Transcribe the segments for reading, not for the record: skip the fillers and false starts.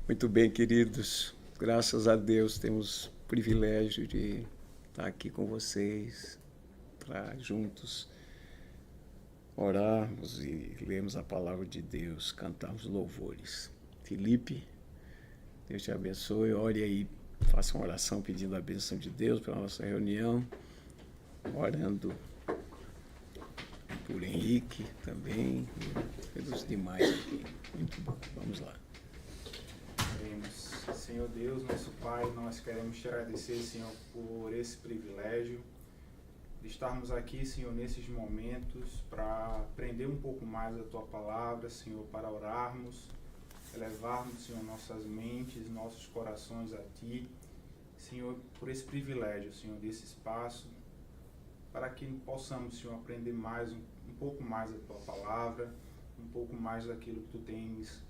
Muito bem, queridos. Graças a Deus temos o privilégio de estar aqui com vocês para juntos orarmos e lermos a palavra de Deus, cantarmos louvores. Felipe, Deus te abençoe. Ore aí, faça uma oração pedindo a bênção de Deus para a nossa reunião, orando por Henrique também e pelos demais aqui. Muito bom. Vamos lá. Senhor Deus, nosso Pai, nós queremos te agradecer, Senhor, por esse privilégio de estarmos aqui, Senhor, nesses momentos para aprender um pouco mais da Tua Palavra, Senhor, para orarmos, elevarmos, Senhor, nossas mentes, nossos corações a Ti, Senhor, por esse privilégio, Senhor, desse espaço, para que possamos, Senhor, aprender mais, um pouco mais da Tua Palavra, um pouco mais daquilo que Tu tens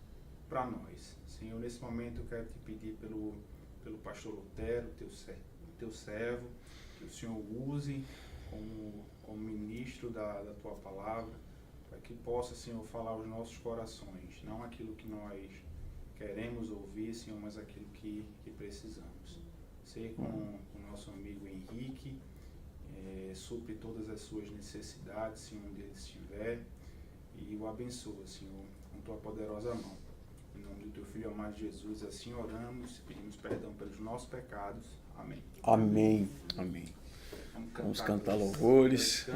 para nós. Senhor, nesse momento eu quero te pedir pelo pastor Lutero, teu servo, que o Senhor use como ministro da tua palavra, para que possa, Senhor, falar aos nossos corações, não aquilo que nós queremos ouvir, Senhor, mas aquilo que precisamos. Sei com o nosso amigo Henrique, supre todas as suas necessidades, Senhor, onde ele estiver, e o abençoa, Senhor, com tua poderosa mão. Em nome do teu Filho amado Jesus, assim oramos, pedimos perdão pelos nossos pecados. Amém. Amém. Amém. Vamos cantar louvores.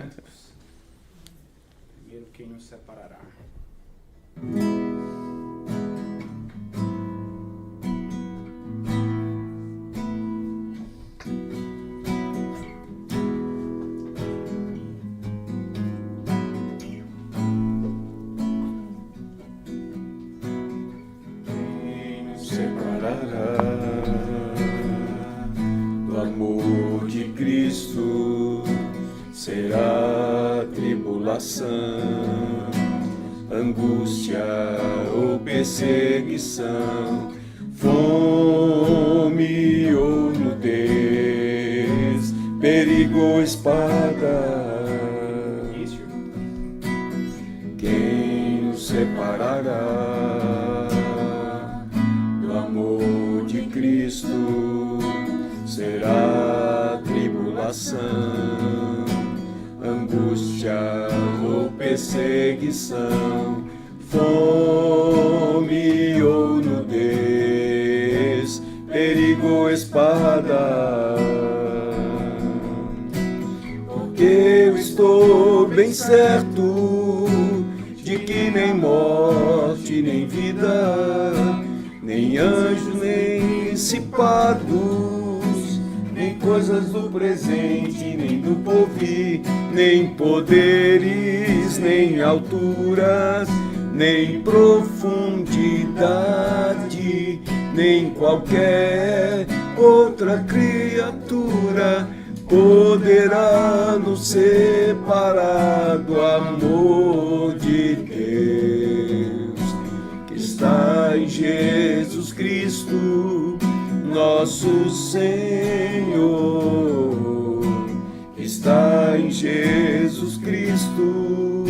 Primeiro, quem nos separará? Do amor de Cristo será tribulação, angústia ou perseguição, fome ou nudez, perigo ou espada. Quem nos separará do amor de Cristo? Será tribulação, angústia ou perseguição, fome ou nudez, perigo ou espada. Porque eu estou bem certo de que nem morte, nem vida, nem anjos, nem principados, nem coisas do presente, nem do porvir, nem poderes, nem alturas, nem profundidade, nem qualquer outra criatura poderá nos separar do amor de Deus que está em Jesus Cristo, nosso Senhor, que está em Jesus Cristo.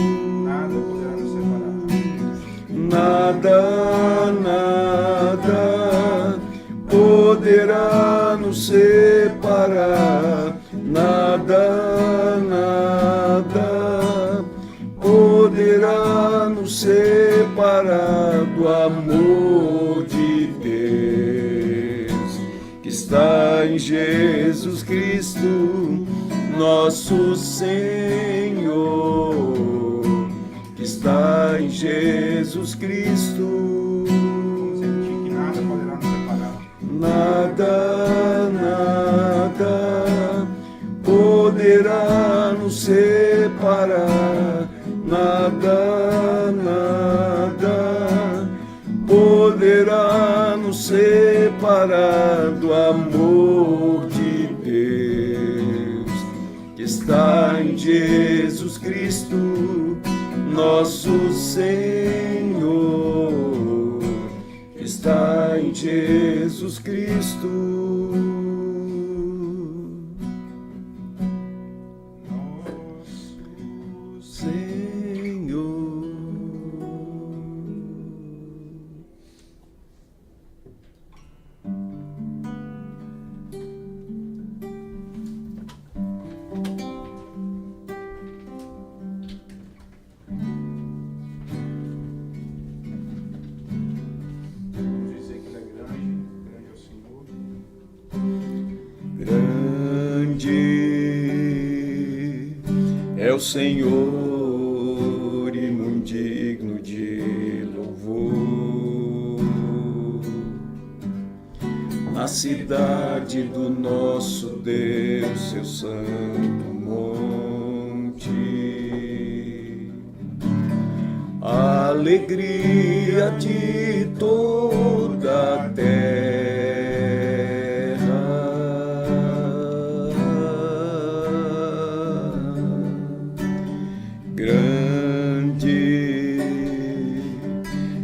Nada, nada poderá nos separar. Nada, nada poderá nos separar do amor de Deus que está em Jesus Cristo, nosso Senhor, que está em Jesus Cristo. Nada, nada poderá nos separar. Nada, nada poderá nos separar do amor de Deus que está em Jesus Cristo, nosso Senhor, que está em Jesus Cristo. é o Senhor e muito digno de louvor. Na cidade do nosso Deus, seu santo monte, a alegria de toda a terra. Grande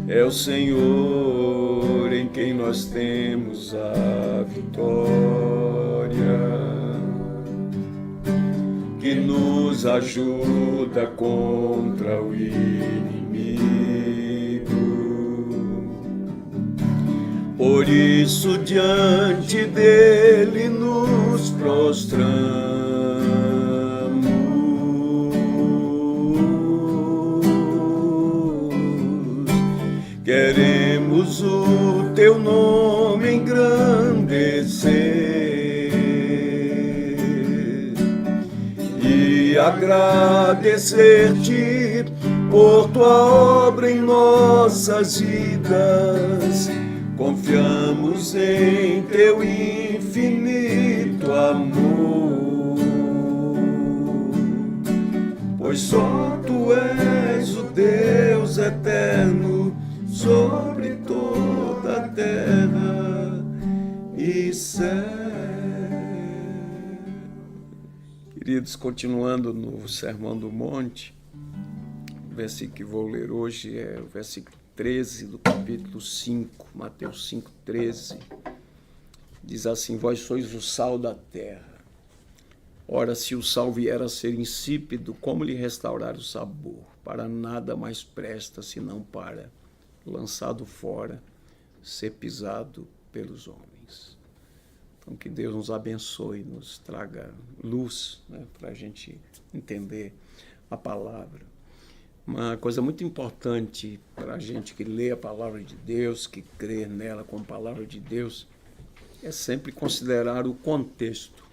é o Senhor em quem nós temos a vitória, que nos ajuda contra o inimigo. Por isso, diante dele nos prostramos. Queremos o teu nome engrandecer e agradecer-te por tua obra em nossas vidas. Confiamos em teu infinito amor, pois só tu és o Deus eterno sobre toda a terra e céu. Queridos, continuando no Sermão do Monte, o versículo que vou ler hoje é o versículo 13 do capítulo 5, Mateus 5, 13. Diz assim: vós sois o sal da terra. Ora, se o sal vier a ser insípido, como lhe restaurar o sabor? Para nada mais presta, senão para, lançado fora, ser pisado pelos homens. Então, que Deus nos abençoe, nos traga luz, né, para a gente entender a palavra. Uma coisa muito importante para a gente que lê a palavra de Deus, que crê nela como palavra de Deus, é sempre considerar o contexto.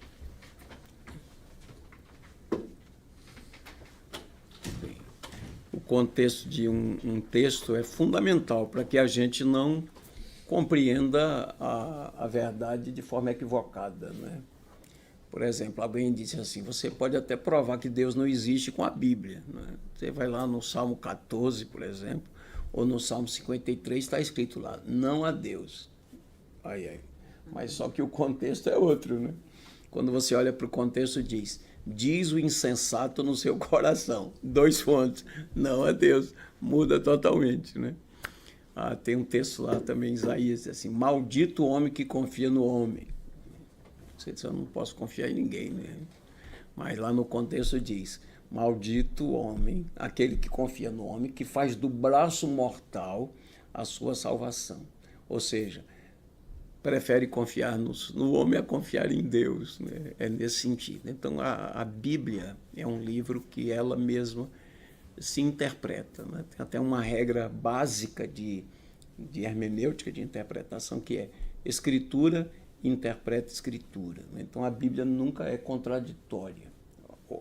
O contexto de um texto é fundamental para que a gente não compreenda a verdade de forma equivocada, né? Por exemplo, alguém disse assim: você pode até provar que Deus não existe com a Bíblia, né? Você vai lá no Salmo 14, por exemplo, ou no Salmo 53, está escrito lá: não há Deus. Mas só que o contexto é outro, né? Quando você olha para o contexto, diz o insensato no seu coração. 2 pontos. Não há Deus. Muda totalmente, né? Tem um texto lá também, Isaías, diz assim: maldito o homem que confia no homem. Você diz: eu não posso confiar em ninguém, né? Mas lá no contexto diz: maldito o homem, aquele que confia no homem, que faz do braço mortal a sua salvação. Ou seja, prefere confiar no homem a confiar em Deus, né? É nesse sentido. Então, a Bíblia é um livro que ela mesma se interpreta, né? Tem até uma regra básica de hermenêutica, de interpretação, que é Escritura interpreta Escritura, né? Então, a Bíblia nunca é contraditória.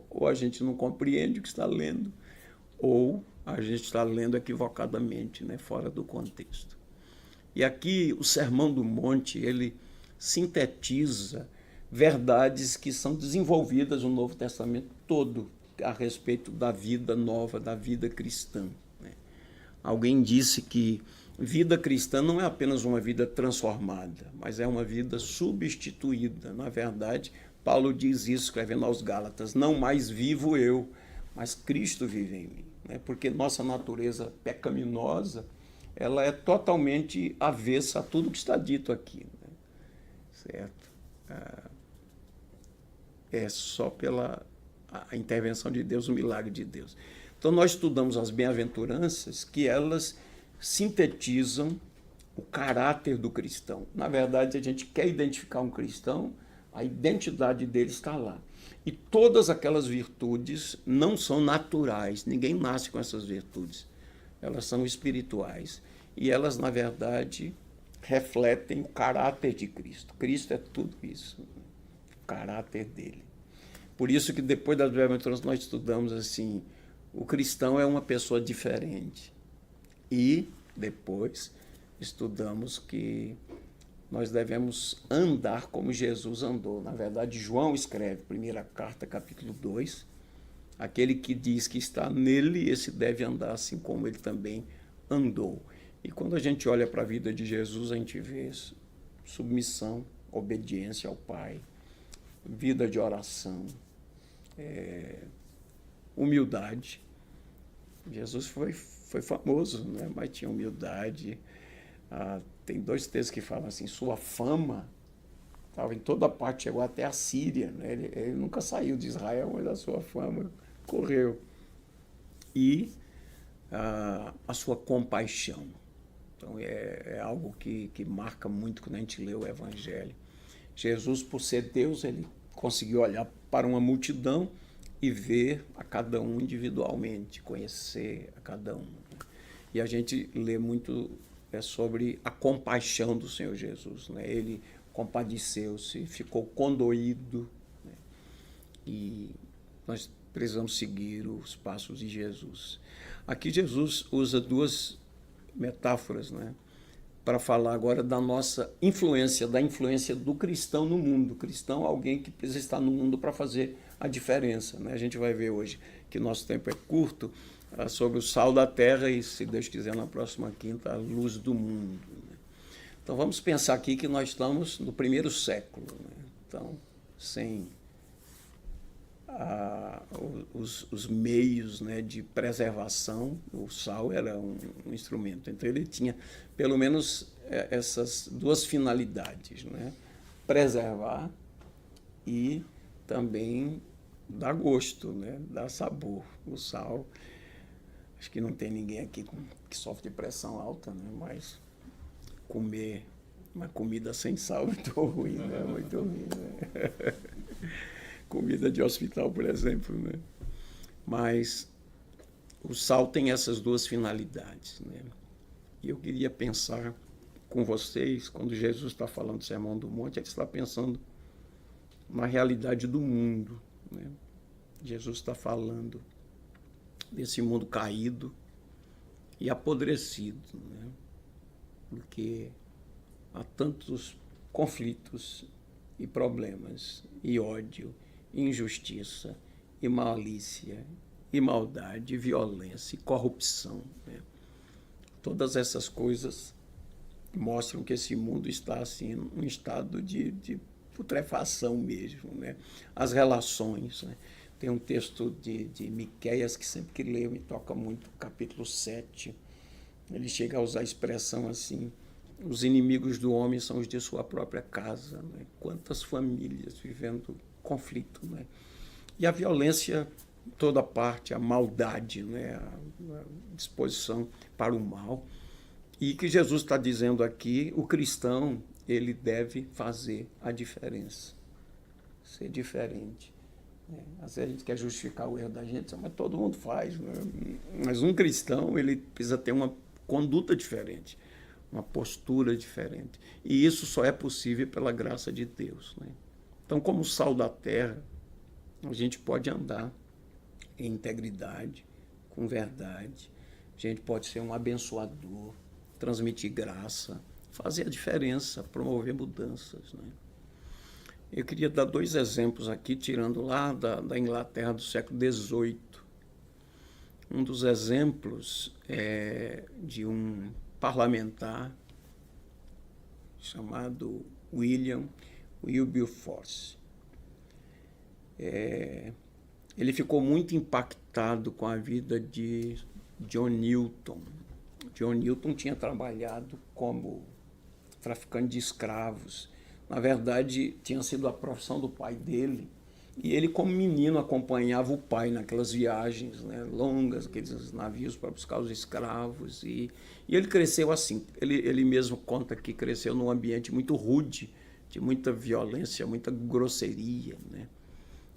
Ou a gente não compreende o que está lendo, ou a gente está lendo equivocadamente, né? Fora do contexto. E aqui o Sermão do Monte, ele sintetiza verdades que são desenvolvidas no Novo Testamento todo a respeito da vida nova, da vida cristã, né? Alguém disse que vida cristã não é apenas uma vida transformada, mas é uma vida substituída. Na verdade, Paulo diz isso escrevendo aos Gálatas: não mais vivo eu, mas Cristo vive em mim, né? Porque nossa natureza pecaminosa, ela é totalmente avessa a tudo que está dito aqui, né? Certo? É só pela a intervenção de Deus, o milagre de Deus. Então, nós estudamos as bem-aventuranças, que elas sintetizam o caráter do cristão. Na verdade, a gente quer identificar um cristão, a identidade dele está lá. E todas aquelas virtudes não são naturais, ninguém nasce com essas virtudes. Elas são espirituais. E elas, na verdade, refletem o caráter de Cristo. Cristo é tudo isso, o caráter dele. Por isso que depois das bem-aventuranças nós estudamos assim, o cristão é uma pessoa diferente. E depois estudamos que nós devemos andar como Jesus andou. Na verdade, João escreve, primeira carta, capítulo 2, aquele que diz que está nele, esse deve andar assim como ele também andou. E quando a gente olha para a vida de Jesus, a gente vê submissão, obediência ao Pai, vida de oração, humildade. Jesus foi famoso, né? Mas tinha humildade. Tem 2 textos que falam assim, sua fama estava em toda parte, chegou até a Síria, né? Ele nunca saiu de Israel, mas a sua fama correu. E a sua compaixão. Então é algo que marca muito quando a gente lê o Evangelho. Jesus, por ser Deus, ele conseguiu olhar para uma multidão e ver a cada um individualmente, conhecer a cada um. E a gente lê muito sobre a compaixão do Senhor Jesus, né? Ele compadeceu-se, ficou condoído, né? E nós precisamos seguir os passos de Jesus. Aqui Jesus usa 2 metáforas, né, para falar agora da nossa influência, da influência do cristão no mundo. O cristão é alguém que precisa estar no mundo para fazer a diferença, né? A gente vai ver hoje que nosso tempo é curto, sobre o sal da terra e, se Deus quiser, na próxima quinta, a luz do mundo, né? Então vamos pensar aqui que nós estamos no 1º século, né? Então, sem os meios, né, de preservação, o sal era um instrumento. Então ele tinha pelo menos essas 2 finalidades, né? Preservar e também dar gosto, né? Dar sabor. O sal, acho que não tem ninguém aqui que sofre de pressão alta, né? Mas comer uma comida sem sal é muito ruim, né? Muito ruim, né? Comida de hospital, por exemplo, né? Mas o sal tem essas 2 finalidades, né? E eu queria pensar com vocês, quando Jesus está falando do Sermão do Monte, ele está pensando na realidade do mundo, né? Jesus está falando desse mundo caído e apodrecido, né? Porque há tantos conflitos e problemas e ódio, injustiça e malícia e maldade, e violência e corrupção, né? Todas essas coisas mostram que esse mundo está assim num estado de putrefação mesmo, né? As relações, né? Tem um texto de Miqueias que sempre que leio me toca muito, capítulo 7. Ele chega a usar a expressão assim: os inimigos do homem são os de sua própria casa, né? Quantas famílias vivendo conflito, né? E a violência toda parte, a maldade, né? A disposição para o mal. E que Jesus está dizendo aqui, o cristão, ele deve fazer a diferença, ser diferente, né? Às vezes a gente quer justificar o erro da gente, mas todo mundo faz, né? Mas um cristão, ele precisa ter uma conduta diferente, uma postura diferente. E isso só é possível pela graça de Deus, né? Então, como sal da terra, a gente pode andar em integridade, com verdade. A gente pode ser um abençoador, transmitir graça, fazer a diferença, promover mudanças, né? Eu queria dar 2 exemplos aqui, tirando lá da Inglaterra do século XVIII. Um dos exemplos é de um parlamentar chamado William Wilberforce. Ele ficou muito impactado com a vida de John Newton. John Newton tinha trabalhado como traficante de escravos. Na verdade, tinha sido a profissão do pai dele. E ele, como menino, acompanhava o pai naquelas viagens, né, longas, aqueles navios para buscar os escravos. E ele cresceu assim. Ele mesmo conta que cresceu num ambiente muito rude, de muita violência, muita grosseria, né?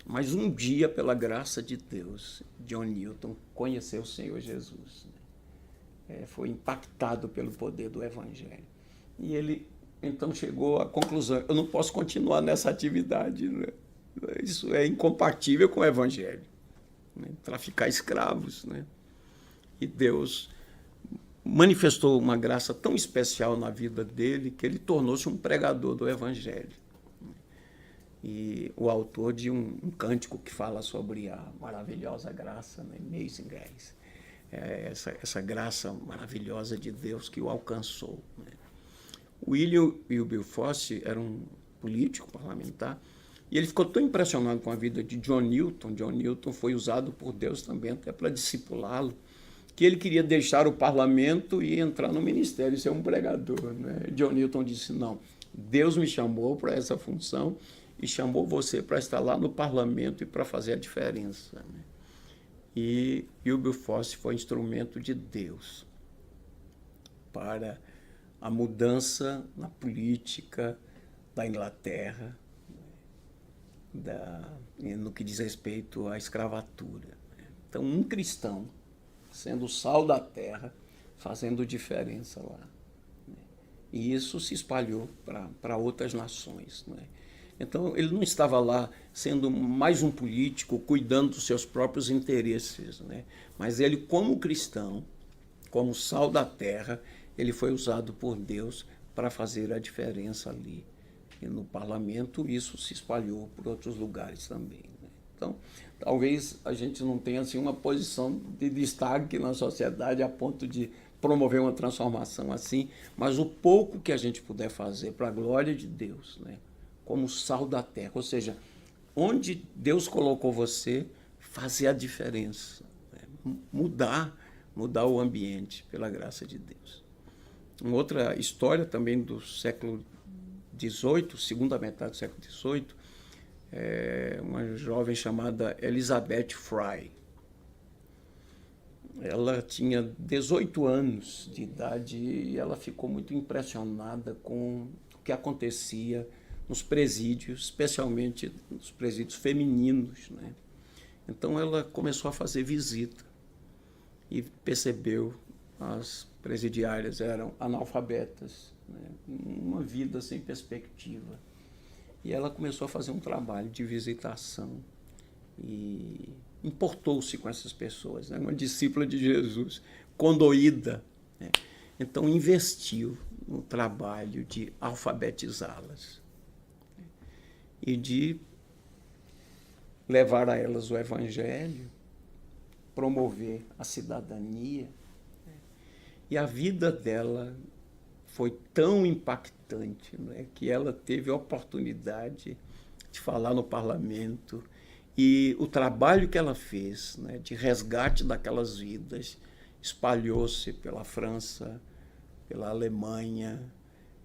Mas um dia, pela graça de Deus, John Newton conheceu o Senhor Jesus, né? Foi impactado pelo poder do Evangelho. E ele, então, chegou à conclusão: eu não posso continuar nessa atividade, né? Isso é incompatível com o Evangelho, né? Traficar escravos, né? E Deus manifestou uma graça tão especial na vida dele que ele tornou-se um pregador do Evangelho. E o autor de um cântico que fala sobre a maravilhosa graça, né? Amazing Grace. Essa graça maravilhosa de Deus que o alcançou, né? William Wilberforce era um político parlamentar e ele ficou tão impressionado com a vida de John Newton. John Newton foi usado por Deus também até para discipulá-lo, que ele queria deixar o parlamento e entrar no ministério, ser um pregador, né? John Newton disse, não, Deus me chamou para essa função e chamou você para estar lá no parlamento e para fazer a diferença, né? E Wilberforce foi instrumento de Deus para a mudança na política da Inglaterra, no que diz respeito à escravatura. Então, um cristão, sendo o sal da terra, fazendo diferença lá. E isso se espalhou para outras nações, né? Então, ele não estava lá sendo mais um político, cuidando dos seus próprios interesses, né? Mas ele, como cristão, como sal da terra, ele foi usado por Deus para fazer a diferença ali. E no parlamento isso se espalhou por outros lugares também, né? Então, talvez a gente não tenha assim, uma posição de destaque na sociedade a ponto de promover uma transformação assim, mas o pouco que a gente puder fazer para a glória de Deus, né? Como sal da terra, ou seja, onde Deus colocou você, fazer a diferença, né? Mudar o ambiente pela graça de Deus. Uma outra história também do século XVIII, segunda metade do século XVIII, uma jovem chamada Elizabeth Fry. Ela tinha 18 anos de idade e ela ficou muito impressionada com o que acontecia nos presídios, especialmente nos presídios femininos, né? Então ela começou a fazer visita e percebeu as presidiárias eram analfabetas, né? Uma vida sem perspectiva. E ela começou a fazer um trabalho de visitação e importou-se com essas pessoas, né? Uma discípula de Jesus, condoída, né? Então investiu no trabalho de alfabetizá-las, né? E de levar a elas o Evangelho, promover a cidadania, né? E a vida dela foi tão impactante, né, que ela teve a oportunidade de falar no parlamento e o trabalho que ela fez, né, de resgate daquelas vidas espalhou-se pela França, pela Alemanha,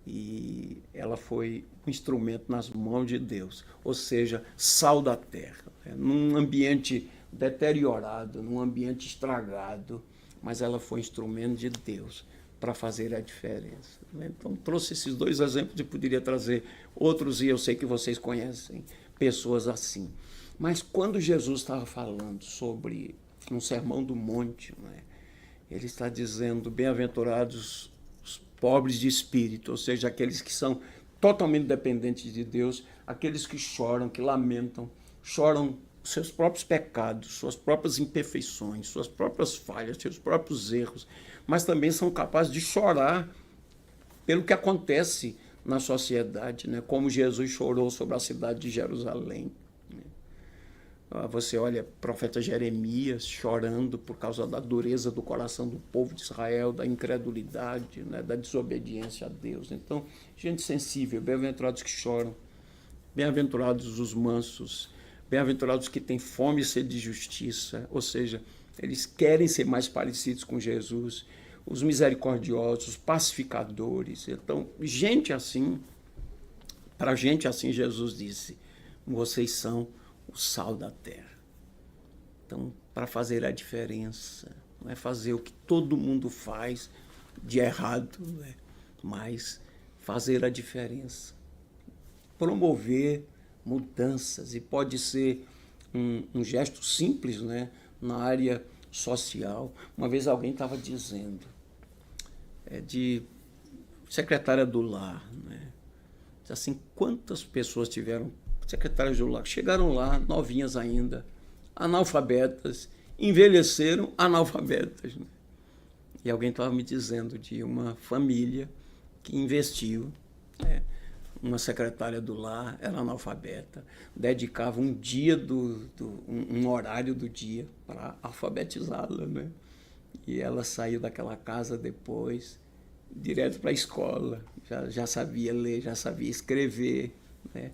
e ela foi um instrumento nas mãos de Deus, ou seja, sal da terra, né, num ambiente deteriorado, num ambiente estragado, mas ela foi instrumento de Deus para fazer a diferença. Então, trouxe esses dois exemplos e poderia trazer outros, e eu sei que vocês conhecem pessoas assim. Mas quando Jesus estava falando sobre um sermão do monte, né, ele está dizendo, bem-aventurados os pobres de espírito, ou seja, aqueles que são totalmente dependentes de Deus, aqueles que choram, que lamentam, choram seus próprios pecados, suas próprias imperfeições, suas próprias falhas, seus próprios erros, mas também são capazes de chorar pelo que acontece na sociedade, né? Como Jesus chorou sobre a cidade de Jerusalém, né? Você olha o profeta Jeremias chorando por causa da dureza do coração do povo de Israel, da incredulidade, né? Da desobediência a Deus. Então, gente sensível, bem-aventurados que choram, bem-aventurados os mansos, bem-aventurados que têm fome e sede de justiça, ou seja, eles querem ser mais parecidos com Jesus, os misericordiosos, os pacificadores. Então, gente assim, para gente assim, Jesus disse, vocês são o sal da terra. Então, para fazer a diferença, não é fazer o que todo mundo faz de errado, né? Mas fazer a diferença, promover mudanças, e pode ser um gesto simples, né, na área social. Uma vez alguém estava dizendo, de secretária do lar, né, assim, quantas pessoas secretárias do lar, chegaram lá, novinhas ainda, analfabetas, envelheceram analfabetas. Né? E alguém estava me dizendo de uma família que investiu, né? Uma secretária do lar era analfabeta, dedicava um dia um horário do dia para alfabetizá-la, né? E ela saiu daquela casa depois, direto para a escola, já sabia ler, já sabia escrever, né?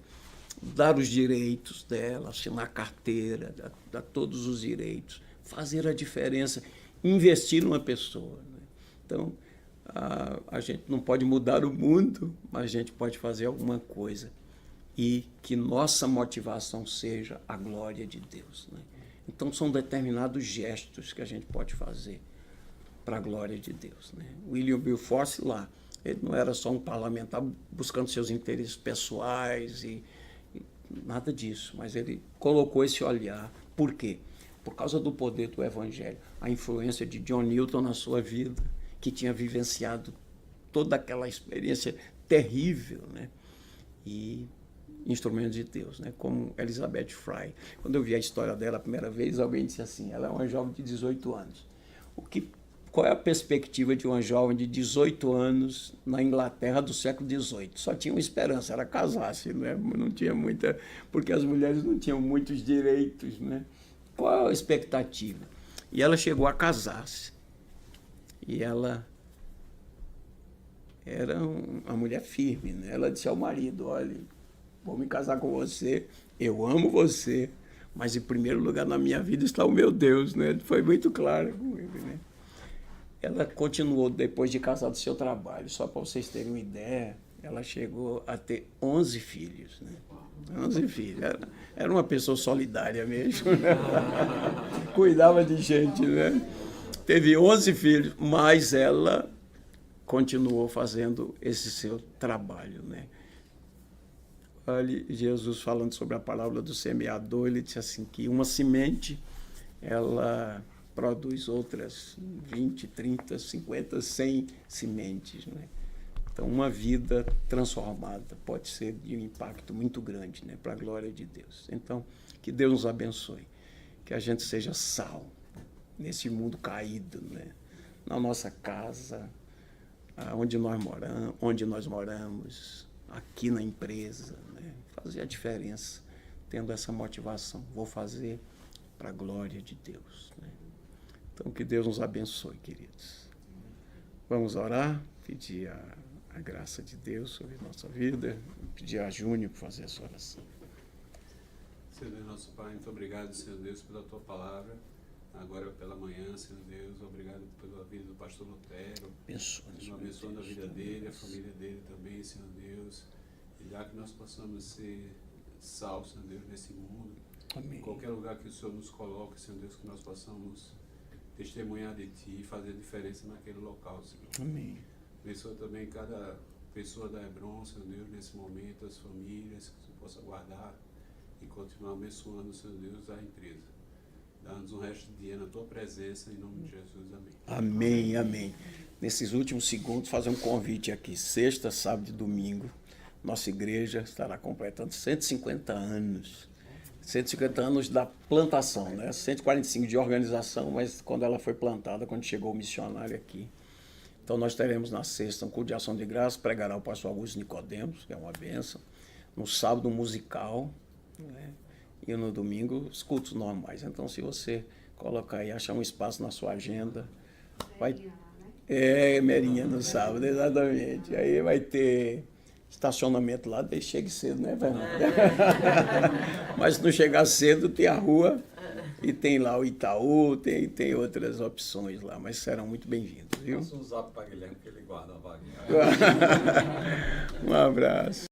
Dar os direitos dela, assinar carteira, dar todos os direitos, fazer a diferença, investir numa pessoa. Né? Então, a gente não pode mudar o mundo, mas a gente pode fazer alguma coisa. E que nossa motivação seja a glória de Deus. Né? Então, são determinados gestos que a gente pode fazer para a glória de Deus. Né? William Wilberforce lá, ele não era só um parlamentar buscando seus interesses pessoais e nada disso, mas ele colocou esse olhar. Por quê? Por causa do poder do Evangelho, a influência de John Newton na sua vida, que tinha vivenciado toda aquela experiência terrível, né? E instrumentos de Deus, né? Como Elizabeth Fry. Quando eu vi a história dela a primeira vez, alguém disse assim, ela é uma jovem de 18 anos. Qual é a perspectiva de uma jovem de 18 anos na Inglaterra do século XVIII? Só tinha uma esperança, era casar-se, né? Não tinha muita, porque as mulheres não tinham muitos direitos, né? Qual a expectativa? E ela chegou a casar-se. E ela era uma mulher firme, né? Ela disse ao marido, olha, vou me casar com você, eu amo você, mas em primeiro lugar na minha vida está o meu Deus, né? Foi muito clara com ele, né? Ela continuou depois de casar do seu trabalho, só para vocês terem uma ideia, ela chegou a ter 11 filhos, né? 11 filhos. Era uma pessoa solidária mesmo, né? Cuidava de gente, né? Teve 11 filhos, mas ela continuou fazendo esse seu trabalho, né? Olha, Jesus falando sobre a palavra do semeador, ele disse assim, que uma semente, ela produz outras 20, 30, 50, 100 sementes, né? Então, uma vida transformada pode ser de um impacto muito grande, né? Para a glória de Deus. Então, que Deus nos abençoe, que a gente seja sal nesse mundo caído, né? Na nossa casa, onde nós moramos, aqui na empresa, né? Fazer a diferença, tendo essa motivação. Vou fazer para a glória de Deus, né? Então, que Deus nos abençoe, queridos. Vamos orar, pedir a graça de Deus sobre a nossa vida, pedir a Júnior para fazer a sua oração. Senhor Deus, nosso Pai, muito obrigado, Senhor Deus, pela Tua palavra. Agora pela manhã, Senhor Deus, obrigado pela vida do pastor Lutero. Abençoando a vida dele, a família dele também, Senhor Deus. E já que nós possamos ser sal, Senhor Deus, nesse mundo. Amém. Em qualquer lugar que o Senhor nos coloque, Senhor Deus, que nós possamos testemunhar de Ti e fazer diferença naquele local, Senhor. Amém. Abençoa também cada pessoa da Hebron, Senhor Deus, nesse momento, as famílias, que o Senhor possa guardar e continuar abençoando, Senhor Deus, a empresa. Dá-nos um resto de dia na Tua presença, em nome de Jesus. Amém. Amém, amém. Nesses últimos segundos, fazer um convite aqui. Sexta, sábado e domingo, nossa igreja estará completando 150 anos. 150 anos da plantação, né? 145 de organização, mas quando ela foi plantada, quando chegou o missionário aqui. Então, nós teremos na sexta um culto de ação de graça, pregará o pastor Augusto Nicodemos, que é uma bênção. No sábado, um musical, né? E no domingo, os cultos normais. Então, se você colocar aí, achar um espaço na sua agenda, vai... Merinha no sábado, exatamente. Aí vai ter estacionamento lá, chegue cedo, né, Fernando? Mas se não chegar cedo, tem a rua e tem lá o Itaú, tem outras opções lá, mas serão muito bem-vindos, viu? Passa um zap para Guilherme que ele guarda a vaguinha. Um abraço.